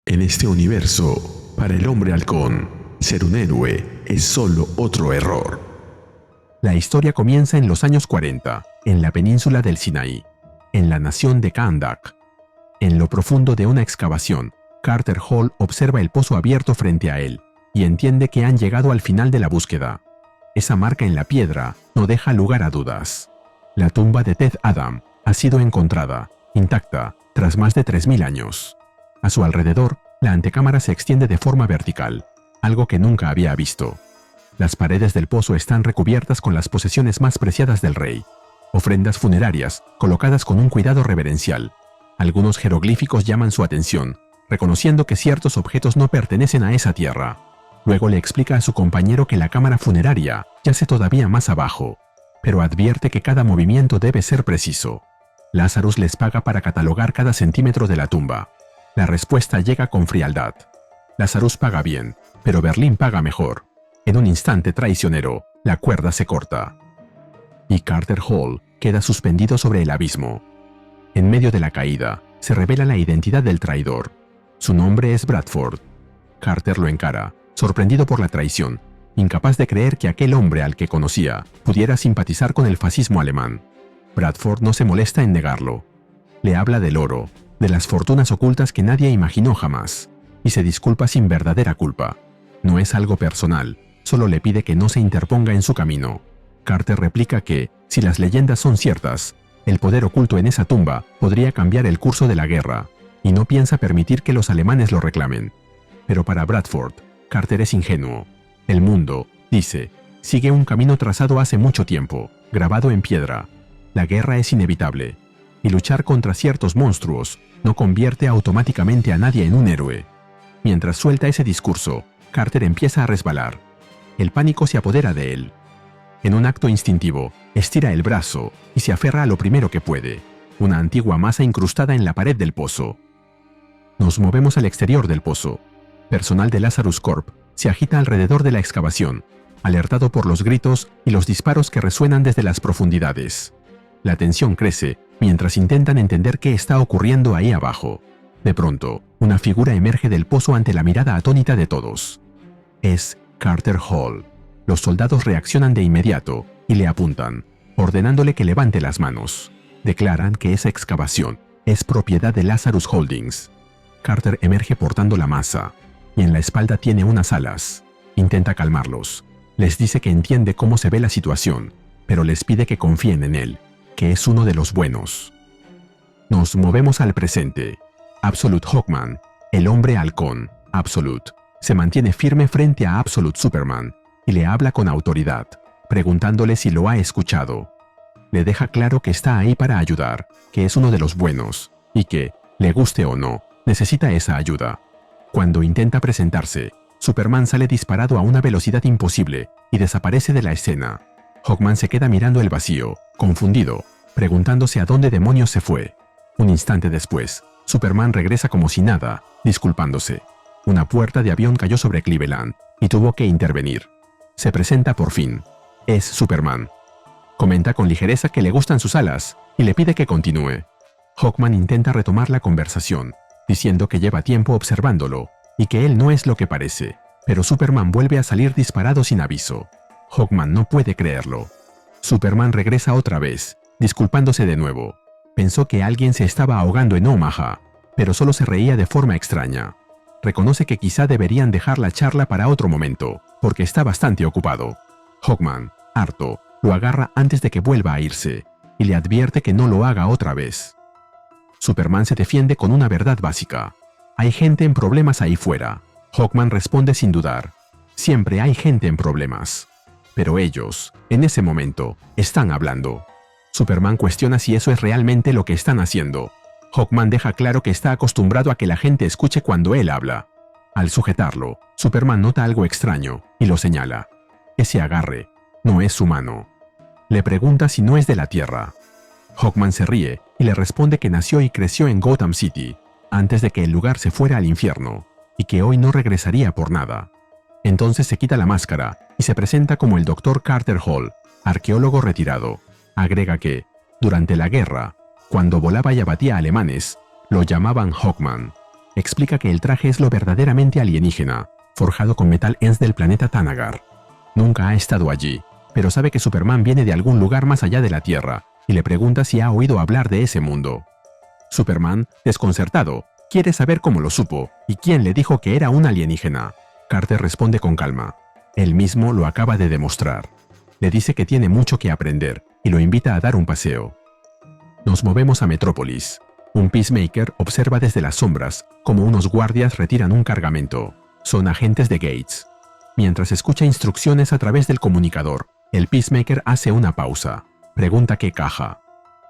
En este universo, para el hombre halcón, ser un héroe es solo otro error. La historia comienza en los años 40, en la península del Sinaí, en la nación de Kahndaq. En lo profundo de una excavación, Carter Hall observa el pozo abierto frente a él y entiende que han llegado al final de la búsqueda. Esa marca en la piedra no deja lugar a dudas. La tumba de Ted Adam ha sido encontrada, intacta, tras más de 3000 años. A su alrededor, la antecámara se extiende de forma vertical, algo que nunca había visto. Las paredes del pozo están recubiertas con las posesiones más preciadas del rey, ofrendas funerarias colocadas con un cuidado reverencial. Algunos jeroglíficos llaman su atención, reconociendo que ciertos objetos no pertenecen a esa tierra. Luego le explica a su compañero que la cámara funeraria yace todavía más abajo, pero advierte que cada movimiento debe ser preciso. Lazarus les paga para catalogar cada centímetro de la tumba. La respuesta llega con frialdad. Lazarus paga bien, pero Berlín paga mejor. En un instante traicionero, la cuerda se corta. Y Carter Hall queda suspendido sobre el abismo. En medio de la caída, se revela la identidad del traidor. Su nombre es Bradford. Carter lo encara, sorprendido por la traición, incapaz de creer que aquel hombre al que conocía pudiera simpatizar con el fascismo alemán. Bradford no se molesta en negarlo. Le habla del oro, de las fortunas ocultas que nadie imaginó jamás, y se disculpa sin verdadera culpa. No es algo personal, solo le pide que no se interponga en su camino. Carter replica que, si las leyendas son ciertas, el poder oculto en esa tumba podría cambiar el curso de la guerra, y no piensa permitir que los alemanes lo reclamen. Pero para Bradford, Carter es ingenuo. El mundo, dice, sigue un camino trazado hace mucho tiempo, grabado en piedra. La guerra es inevitable, y luchar contra ciertos monstruos no convierte automáticamente a nadie en un héroe. Mientras suelta ese discurso, Carter empieza a resbalar. El pánico se apodera de él. En un acto instintivo, estira el brazo y se aferra a lo primero que puede, una antigua masa incrustada en la pared del pozo. Nos movemos al exterior del pozo. Personal de Lazarus Corp se agita alrededor de la excavación, alertado por los gritos y los disparos que resuenan desde las profundidades. La tensión crece mientras intentan entender qué está ocurriendo ahí abajo. De pronto, una figura emerge del pozo ante la mirada atónita de todos. Es Carter Hall. Los soldados reaccionan de inmediato y le apuntan, ordenándole que levante las manos. Declaran que esa excavación es propiedad de Lazarus Holdings. Carter emerge portando la masa, y en la espalda tiene unas alas. Intenta calmarlos. Les dice que entiende cómo se ve la situación, pero les pide que confíen en él, que es uno de los buenos. Nos movemos al presente. Absolute Hawkman, el hombre halcón, Absolute, se mantiene firme frente a Absolute Superman y le habla con autoridad, preguntándole si lo ha escuchado. Le deja claro que está ahí para ayudar, que es uno de los buenos, y que, le guste o no, necesita esa ayuda. Cuando intenta presentarse, Superman sale disparado a una velocidad imposible y desaparece de la escena. Hawkman se queda mirando el vacío, confundido, preguntándose a dónde demonios se fue. Un instante después, Superman regresa como si nada, disculpándose. Una puerta de avión cayó sobre Cleveland y tuvo que intervenir. Se presenta por fin. Es Superman. Comenta con ligereza que le gustan sus alas y le pide que continúe. Hawkman intenta retomar la conversación, diciendo que lleva tiempo observándolo y que él no es lo que parece, pero Superman vuelve a salir disparado sin aviso. Hawkman no puede creerlo. Superman regresa otra vez, disculpándose de nuevo. Pensó que alguien se estaba ahogando en Omaha, pero solo se reía de forma extraña. Reconoce que quizá deberían dejar la charla para otro momento, porque está bastante ocupado. Hawkman, harto, lo agarra antes de que vuelva a irse, y le advierte que no lo haga otra vez. Superman se defiende con una verdad básica. Hay gente en problemas ahí fuera. Hawkman responde sin dudar. Siempre hay gente en problemas. Pero ellos, en ese momento, están hablando. Superman cuestiona si eso es realmente lo que están haciendo. Hawkman deja claro que está acostumbrado a que la gente escuche cuando él habla. Al sujetarlo, Superman nota algo extraño y lo señala. Ese agarre no es humano. Le pregunta si no es de la Tierra. Hawkman se ríe y le responde que nació y creció en Gotham City, antes de que el lugar se fuera al infierno, y que hoy no regresaría por nada. Entonces se quita la máscara y se presenta como el Dr. Carter Hall, arqueólogo retirado. Agrega que, durante la guerra, cuando volaba y abatía alemanes, lo llamaban Hawkman. explica que el traje es lo verdaderamente alienígena, forjado con metal ENS del planeta Thanagar. Nunca ha estado allí, pero sabe que Superman viene de algún lugar más allá de la Tierra y le pregunta si ha oído hablar de ese mundo. Superman, desconcertado, quiere saber cómo lo supo y quién le dijo que era un alienígena. Carter responde con calma. Él mismo lo acaba de demostrar. Le dice que tiene mucho que aprender y lo invita a dar un paseo. Nos movemos a Metrópolis. Un Peacemaker observa desde las sombras cómo unos guardias retiran un cargamento. Son agentes de Gates. Mientras escucha instrucciones a través del comunicador, el Peacemaker hace una pausa. Pregunta qué caja.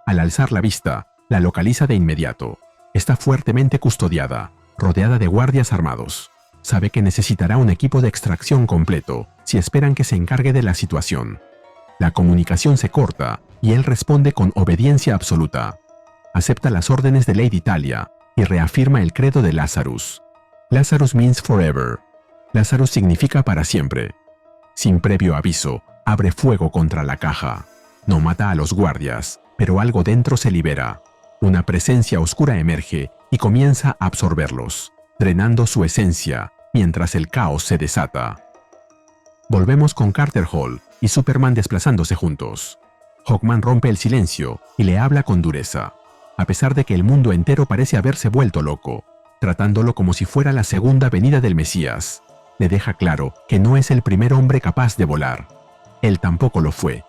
Al alzar la vista, la localiza de inmediato. Está fuertemente custodiada, rodeada de guardias armados. Sabe que necesitará un equipo de extracción completo si esperan que se encargue de la situación. La comunicación se corta y él responde con obediencia absoluta. Acepta las órdenes de Lady Talia y reafirma el credo de Lazarus. Lazarus means forever. Lazarus significa para siempre. Sin previo aviso, abre fuego contra la caja. No mata a los guardias, pero algo dentro se libera. Una presencia oscura emerge y comienza a absorberlos, drenando su esencia mientras el caos se desata. Volvemos con Carter Hall y Superman desplazándose juntos. Hawkman rompe el silencio y le habla con dureza, a pesar de que el mundo entero parece haberse vuelto loco, tratándolo como si fuera la segunda venida del Mesías. Le deja claro que no es el primer hombre capaz de volar. Él tampoco lo fue,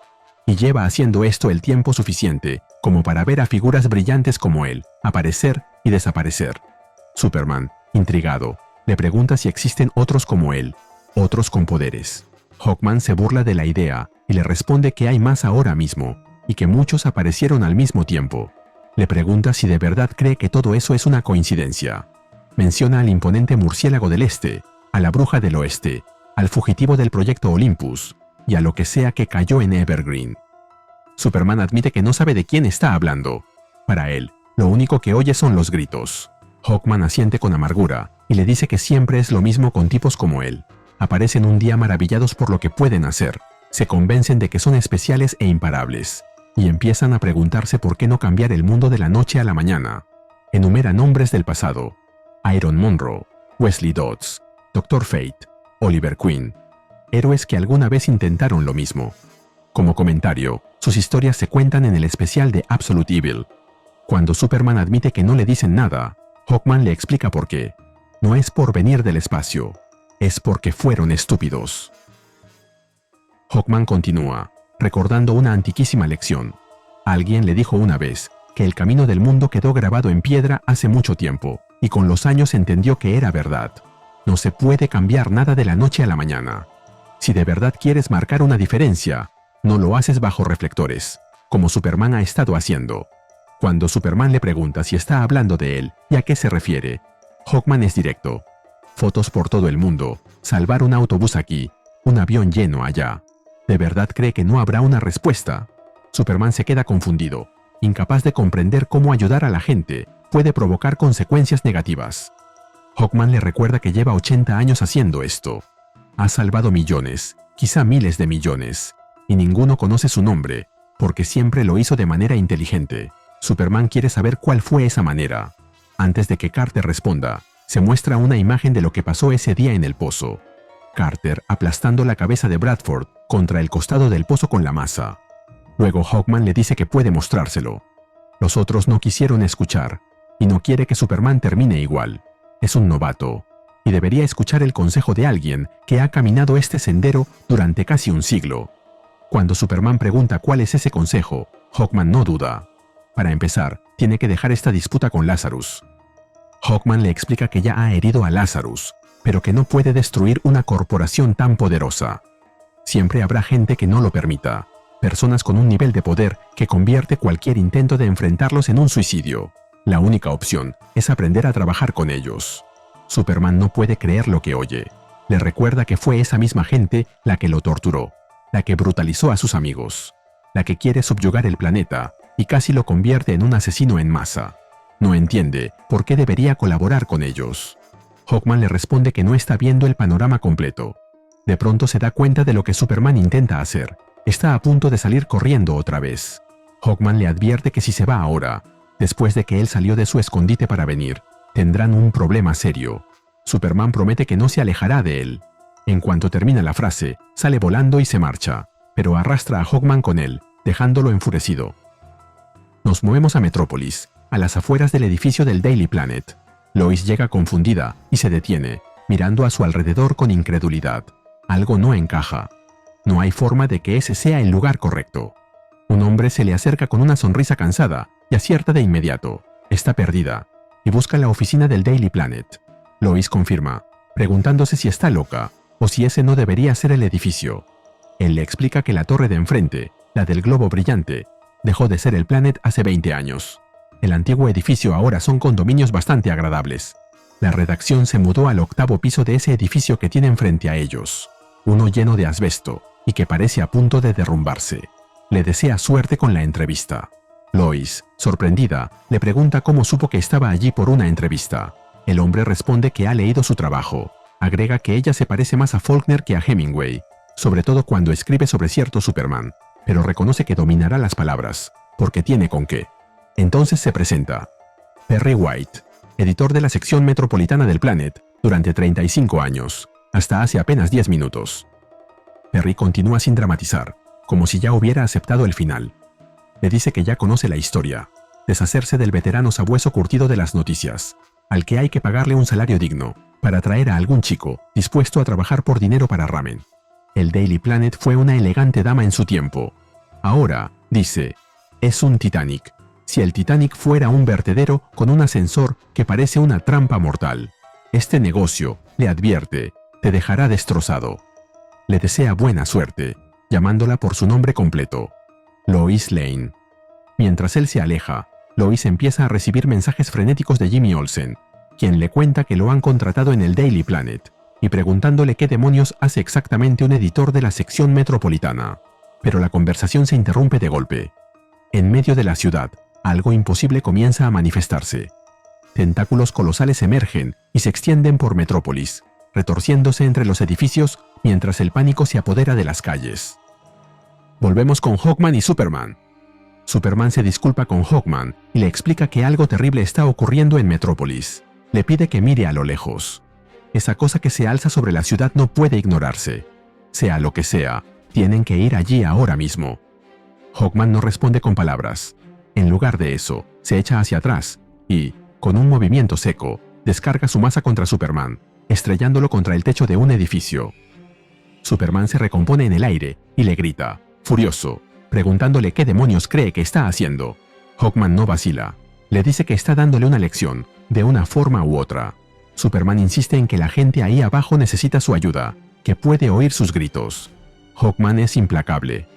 y lleva haciendo esto el tiempo suficiente como para ver a figuras brillantes como él aparecer y desaparecer. Superman, intrigado, le pregunta si existen otros como él, otros con poderes. Hawkman se burla de la idea y le responde que hay más ahora mismo, y que muchos aparecieron al mismo tiempo. Le pregunta si de verdad cree que todo eso es una coincidencia. Menciona al imponente murciélago del este, a la bruja del oeste, al fugitivo del proyecto Olympus, y a lo que sea que cayó en Evergreen. Superman admite que no sabe de quién está hablando. Para él, lo único que oye son los gritos. Hawkman asiente con amargura y le dice que siempre es lo mismo con tipos como él. Aparecen un día maravillados por lo que pueden hacer, se convencen de que son especiales e imparables, y empiezan a preguntarse por qué no cambiar el mundo de la noche a la mañana. Enumera nombres del pasado: Iron Monroe, Wesley Dodds, Dr. Fate, Oliver Queen, héroes que alguna vez intentaron lo mismo. Como comentario, sus historias se cuentan en el especial de Absolute Evil. Cuando Superman admite que no le dicen nada, Hawkman le explica por qué. No es por venir del espacio, es porque fueron estúpidos. Hawkman continúa, recordando una antiquísima lección. Alguien le dijo una vez que el camino del mundo quedó grabado en piedra hace mucho tiempo, y con los años entendió que era verdad. No se puede cambiar nada de la noche a la mañana. Si de verdad quieres marcar una diferencia, no lo haces bajo reflectores, como Superman ha estado haciendo. Cuando Superman le pregunta si está hablando de él y a qué se refiere, Hawkman es directo. Fotos por todo el mundo, salvar un autobús aquí, un avión lleno allá. ¿De verdad cree que no habrá una respuesta? Superman se queda confundido, incapaz de comprender cómo ayudar a la gente puede provocar consecuencias negativas. Hawkman le recuerda que lleva 80 años haciendo esto. Ha salvado millones, quizá miles de millones, y ninguno conoce su nombre, porque siempre lo hizo de manera inteligente. Superman quiere saber cuál fue esa manera. Antes de que Carter responda, se muestra una imagen de lo que pasó ese día en el pozo. Carter aplastando la cabeza de Bradford contra el costado del pozo con la masa. Luego Hawkman le dice que puede mostrárselo. Los otros no quisieron escuchar, y no quiere que Superman termine igual. Es un novato, y debería escuchar el consejo de alguien que ha caminado este sendero durante casi un siglo. Cuando Superman pregunta cuál es ese consejo, Hawkman no duda. Para empezar, tiene que dejar esta disputa con Lazarus. Hawkman le explica que ya ha herido a Lazarus, pero que no puede destruir una corporación tan poderosa. Siempre habrá gente que no lo permita, personas con un nivel de poder que convierte cualquier intento de enfrentarlos en un suicidio. La única opción es aprender a trabajar con ellos. Superman no puede creer lo que oye. Le recuerda que fue esa misma gente la que lo torturó, la que brutalizó a sus amigos, la que quiere subyugar el planeta y casi lo convierte en un asesino en masa. No entiende por qué debería colaborar con ellos. Hawkman le responde que no está viendo el panorama completo. De pronto se da cuenta de lo que Superman intenta hacer. Está a punto de salir corriendo otra vez. Hawkman le advierte que si se va ahora, después de que él salió de su escondite para venir, Tendrán un problema serio. Superman promete que no se alejará de él. En cuanto termina la frase, sale volando y se marcha, pero arrastra a Hawkman con él, dejándolo enfurecido. Nos movemos a Metrópolis, a las afueras del edificio del Daily Planet. Lois llega confundida y se detiene, mirando a su alrededor con incredulidad. Algo no encaja. No hay forma de que ese sea el lugar correcto. Un hombre se le acerca con una sonrisa cansada y acierta de inmediato. Está perdida, y busca la oficina del Daily Planet. Lois confirma, preguntándose si está loca o si ese no debería ser el edificio. Él le explica que la torre de enfrente, la del globo brillante, dejó de ser el Planet hace 20 años. El antiguo edificio ahora son condominios bastante agradables. La redacción se mudó al 8º piso de ese edificio que tienen frente a ellos, uno lleno de asbesto y que parece a punto de derrumbarse. Le desea suerte con la entrevista. Lois, sorprendida, le pregunta cómo supo que estaba allí por una entrevista. El hombre responde que ha leído su trabajo. Agrega que ella se parece más a Faulkner que a Hemingway, sobre todo cuando escribe sobre cierto Superman, pero reconoce que dominará las palabras, porque tiene con qué. Entonces se presenta. Perry White, editor de la sección metropolitana del Planet durante 35 años, hasta hace apenas 10 minutos. Perry continúa sin dramatizar, como si ya hubiera aceptado el final. Le dice que ya conoce la historia, deshacerse del veterano sabueso curtido de las noticias, al que hay que pagarle un salario digno, para traer a algún chico dispuesto a trabajar por dinero para ramen. El Daily Planet fue una elegante dama en su tiempo. Ahora, dice, es un Titanic. Si el Titanic fuera un vertedero con un ascensor que parece una trampa mortal. Este negocio, le advierte, te dejará destrozado. Le desea buena suerte, llamándola por su nombre completo, Lois Lane. Mientras él se aleja, Lois empieza a recibir mensajes frenéticos de Jimmy Olsen, quien le cuenta que lo han contratado en el Daily Planet, y preguntándole qué demonios hace exactamente un editor de la sección metropolitana. Pero la conversación se interrumpe de golpe. En medio de la ciudad, algo imposible comienza a manifestarse. Tentáculos colosales emergen y se extienden por Metrópolis, retorciéndose entre los edificios mientras el pánico se apodera de las calles. Volvemos con Hawkman y Superman. Superman se disculpa con Hawkman y le explica que algo terrible está ocurriendo en Metrópolis. Le pide que mire a lo lejos. Esa cosa que se alza sobre la ciudad no puede ignorarse. Sea lo que sea, tienen que ir allí ahora mismo. Hawkman no responde con palabras. En lugar de eso, se echa hacia atrás y, con un movimiento seco, descarga su masa contra Superman, estrellándolo contra el techo de un edificio. Superman se recompone en el aire y le grita, furioso, preguntándole qué demonios cree que está haciendo. Hawkman no vacila. Le dice que está dándole una lección, de una forma u otra. Superman insiste en que la gente ahí abajo necesita su ayuda, que puede oír sus gritos. Hawkman es implacable.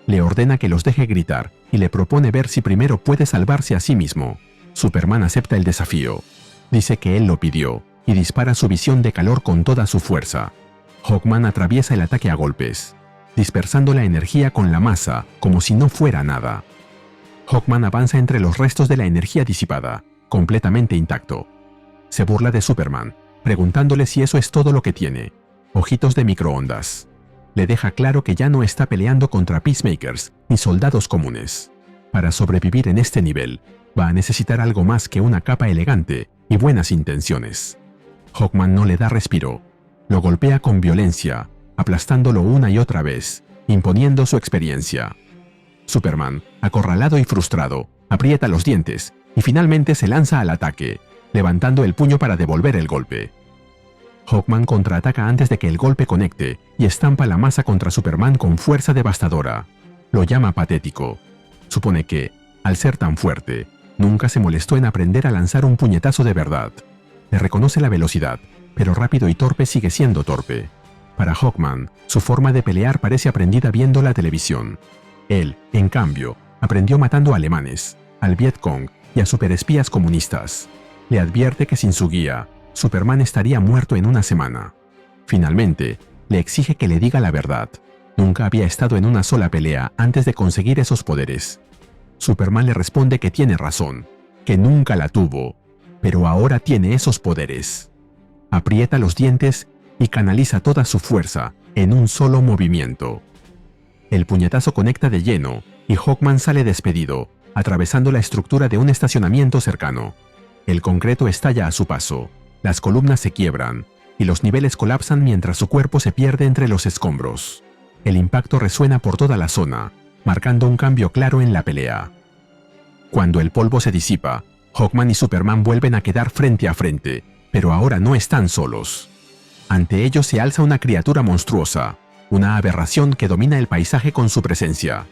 Le ordena que los deje gritar y le propone ver si primero puede salvarse a sí mismo. Superman acepta el desafío. Dice que él lo pidió y dispara su visión de calor con toda su fuerza. Hawkman atraviesa el ataque a golpes, dispersando la energía con la masa como si no fuera nada. Hawkman avanza entre los restos de la energía disipada, completamente intacto. Se burla de Superman, preguntándole si eso es todo lo que tiene. Ojitos de microondas. Le deja claro que ya no está peleando contra peacemakers ni soldados comunes. Para sobrevivir en este nivel, va a necesitar algo más que una capa elegante y buenas intenciones. Hawkman no le da respiro. Lo golpea con violencia, aplastándolo una y otra vez, imponiendo su experiencia. Superman, acorralado y frustrado, aprieta los dientes y finalmente se lanza al ataque, levantando el puño para devolver el golpe. Hawkman contraataca antes de que el golpe conecte y estampa la masa contra Superman con fuerza devastadora. Lo llama patético. Supone que, al ser tan fuerte, nunca se molestó en aprender a lanzar un puñetazo de verdad. Le reconoce la velocidad, pero rápido y torpe sigue siendo torpe. Para Hawkman, su forma de pelear parece aprendida viendo la televisión. Él, en cambio, aprendió matando a alemanes, al Vietcong y a superespías comunistas. Le advierte que sin su guía, Superman estaría muerto en una semana. Finalmente, le exige que le diga la verdad. Nunca había estado en una sola pelea antes de conseguir esos poderes. Superman le responde que tiene razón, que nunca la tuvo, pero ahora tiene esos poderes. Aprieta los dientes y canaliza toda su fuerza en un solo movimiento. El puñetazo conecta de lleno y Hawkman sale despedido, atravesando la estructura de un estacionamiento cercano. El concreto estalla a su paso, las columnas se quiebran, y los niveles colapsan mientras su cuerpo se pierde entre los escombros. El impacto resuena por toda la zona, marcando un cambio claro en la pelea. Cuando el polvo se disipa, Hawkman y Superman vuelven a quedar frente a frente, pero ahora no están solos. Ante ellos se alza una criatura monstruosa, una aberración que domina el paisaje con su presencia.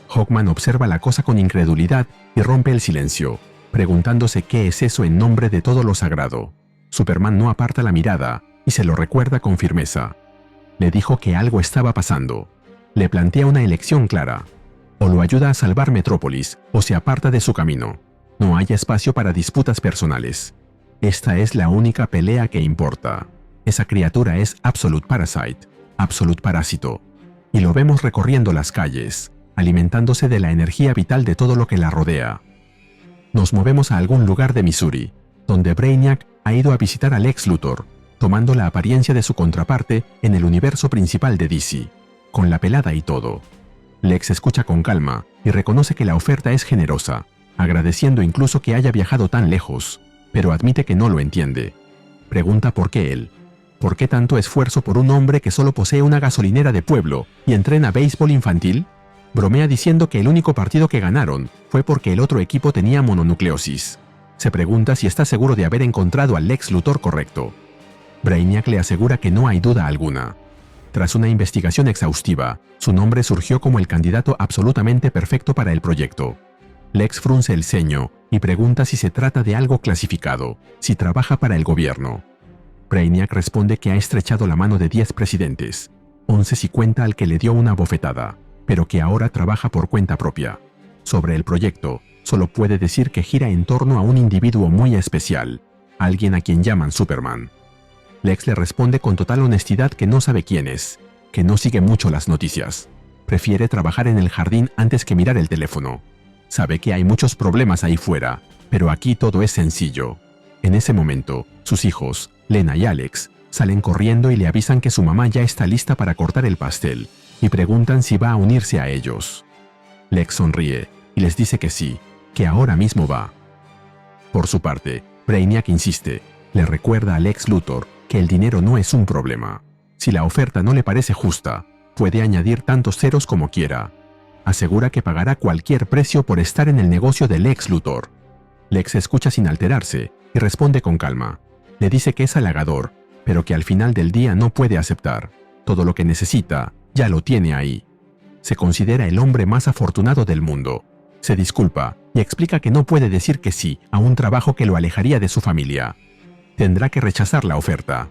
Hawkman observa la cosa con incredulidad y rompe el silencio, preguntándose qué es eso en nombre de todo lo sagrado. Superman no aparta la mirada y se lo recuerda con firmeza. Le dijo que algo estaba pasando. Le plantea una elección clara. O lo ayuda a salvar Metrópolis o se aparta de su camino. No hay espacio para disputas personales. Esta es la única pelea que importa. Esa criatura es Absolute Parasite, Absolute Parásito, y lo vemos recorriendo las calles, alimentándose de la energía vital de todo lo que la rodea. Nos movemos a algún lugar de Missouri, donde Brainiac ha ido a visitar a Lex Luthor, tomando la apariencia de su contraparte en el universo principal de DC, con la pelada y todo. Lex escucha con calma y reconoce que la oferta es generosa, agradeciendo incluso que haya viajado tan lejos, pero admite que no lo entiende. Pregunta por qué él. ¿Por qué tanto esfuerzo por un hombre que solo posee una gasolinera de pueblo y entrena béisbol infantil? Bromea diciendo que el único partido que ganaron fue porque el otro equipo tenía mononucleosis. Se pregunta si está seguro de haber encontrado al Lex Luthor correcto. Brainiac le asegura que no hay duda alguna. Tras una investigación exhaustiva, su nombre surgió como el candidato absolutamente perfecto para el proyecto. Lex frunce el ceño y pregunta si se trata de algo clasificado, si trabaja para el gobierno. Brainiac responde que ha estrechado la mano de 10 presidentes, 11 si cuenta al que le dio una bofetada, pero que ahora trabaja por cuenta propia. Sobre el proyecto, solo puede decir que gira en torno a un individuo muy especial, alguien a quien llaman Superman. Lex le responde con total honestidad que no sabe quién es, que no sigue mucho las noticias. Prefiere trabajar en el jardín antes que mirar el teléfono. Sabe que hay muchos problemas ahí fuera, pero aquí todo es sencillo. En ese momento, sus hijos, Lena y Alex, salen corriendo y le avisan que su mamá ya está lista para cortar el pastel, y preguntan si va a unirse a ellos. Lex sonríe y les dice que sí, que ahora mismo va. Por su parte, Brainiac insiste, le recuerda a Lex Luthor que el dinero no es un problema. Si la oferta no le parece justa, puede añadir tantos ceros como quiera. Asegura que pagará cualquier precio por estar en el negocio de Lex Luthor. Lex escucha sin alterarse y responde con calma. Le dice que es halagador, pero que al final del día no puede aceptar. Todo lo que necesita, ya lo tiene ahí. Se considera el hombre más afortunado del mundo. Se disculpa y explica que no puede decir que sí a un trabajo que lo alejaría de su familia. Tendrá que rechazar la oferta.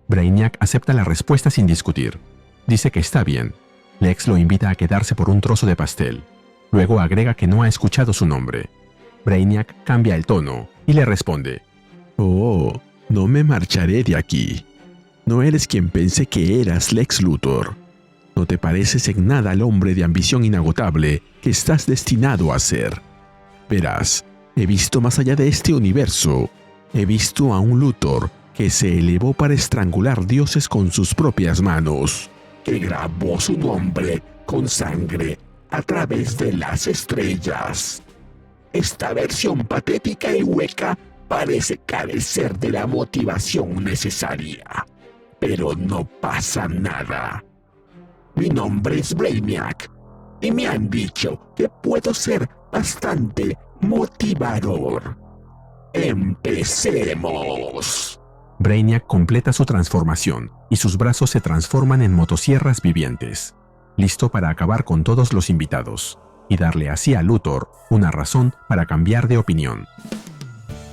Brainiac acepta la respuesta sin discutir. Dice que está bien. Lex lo invita a quedarse por un trozo de pastel. Luego agrega que no ha escuchado su nombre. Brainiac cambia el tono y le responde: Oh, no me marcharé de aquí. No eres quien pensé que eras, Lex Luthor. No te pareces en nada al hombre de ambición inagotable que estás destinado a ser. Verás, he visto más allá de este universo. He visto a un Luthor que se elevó para estrangular dioses con sus propias manos, que grabó su nombre con sangre a través de las estrellas. Esta versión patética y hueca parece carecer de la motivación necesaria, pero no pasa nada. Mi nombre es Brainiac y me han dicho que puedo ser bastante motivador. ¡Empecemos! Brainiac completa su transformación y sus brazos se transforman en motosierras vivientes, listo para acabar con todos los invitados y darle así a Luthor una razón para cambiar de opinión.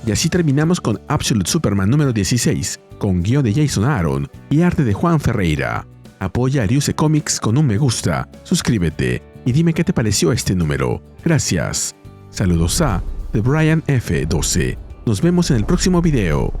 Y así terminamos con Absolute Superman número 16, con guión de Jason Aaron y arte de Juan Ferreira. Apoya a Ariuse Comics con un me gusta, suscríbete y dime qué te pareció este número. Gracias. Saludos a The Brian F12. Nos vemos en el próximo video.